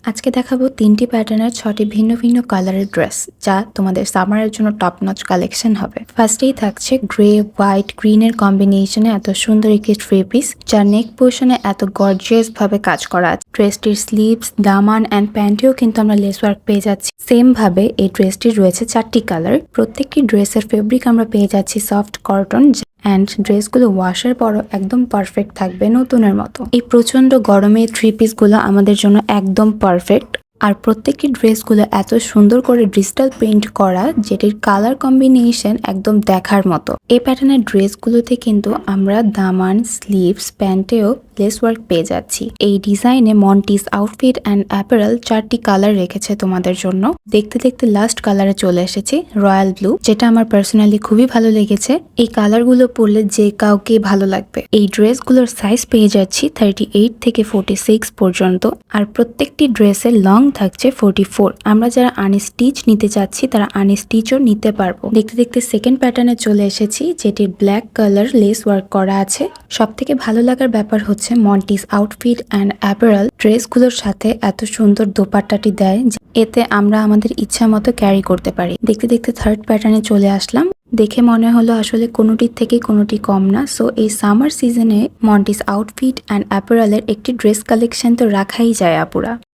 আজকে দেখাবো ৩টি প্যাটার্নের ৬টি ভিন্ন ভিন্ন কালারের ড্রেস, যা তোমাদের সামারের জন্য টপ নচ কালেকশন হবে। ফার্স্টেই থাকছে গ্রে, হোয়াইট, গ্রিনের কম্বিনেশনে এত সুন্দর একটি থ্রি পিস, যার নেক পোর্শনে এত গর্জিয়াস ভাবে কাজ করা আছে। ড্রেসটির স্লিভস, দামান অ্যান্ড প্যান্টেও কিন্তু আমরা লেস ওয়ার্ক পেয়ে যাচ্ছি। সেম ভাবে এই ড্রেসটির রয়েছে 4টি কালার। প্রত্যেকটি ড্রেসের ফেব্রিক আমরা পেয়ে যাচ্ছি সফট কটন, অ্যান্ড ড্রেসগুলো ওয়াশের পরও একদম পারফেক্ট থাকবে, নতুনের মতো। এই প্রচন্ড গরমে থ্রি পিসগুলো আমাদের জন্য একদম পারফেক্ট। আর প্রত্যেকটি ড্রেসগুলো এত সুন্দর করে ডিজিটাল প্রিন্ট করা, যেটির কালার কম্বিনেশন একদম দেখার মতো। এই প্যাটার্নের ড্রেসগুলোতে কিন্তু আমরা দামান, স্লিভস, প্যান্টেও লেস ওয়ার্ক পেয়ে যাচ্ছি। এই ডিজাইনে মন্টিস আউটফিট অ্যান্ড অ্যাপারেল 4টি কালার রেখেছে তোমাদের জন্য। দেখতে দেখতে লাস্ট কালারে চলে এসেছি, রয়্যাল ব্লু, যেটা আমার পার্সোনালি খুবই ভালো লেগেছে। এই কালারগুলো পরলে যে কাউকে ভালো লাগবে। এই ড্রেসগুলোর সাইজ পেয়ে যাচ্ছি 38 থেকে 46 পর্যন্ত, আর প্রত্যেকটি ড্রেসের লং থাকছে 44। আমরা যারা আনস্টিচ নিতে চাচ্ছি তারা আনস্টিচও নিতে পারবো। দেখতে দেখতে সেকেন্ড প্যাটার্নে চলে এসেছি, যেটির ব্ল্যাক কালার লেস ওয়ার্ক করা আছে। সব থেকে ভালো লাগার ব্যাপার হচ্ছে মন্টিস আউটফিট অ্যান্ড অ্যাপারেল ড্রেসগুলোর সাথে এত সুন্দর দোপাট্টাটি দেয়, এতে আমরা আমাদের ইচ্ছা মতো ক্যারি করতে পারি। দেখতে দেখতে থার্ড প্যাটার্নে চলে আসলাম। দেখে মনে হলো আসলে কোনোটির থেকে কোনোটি কম না। সো এই সামার সিজনে মন্টিস আউটফিট অ্যান্ড অ্যাপারেলের একটি ড্রেস কালেকশন তো রাখাই যায় আপুরা।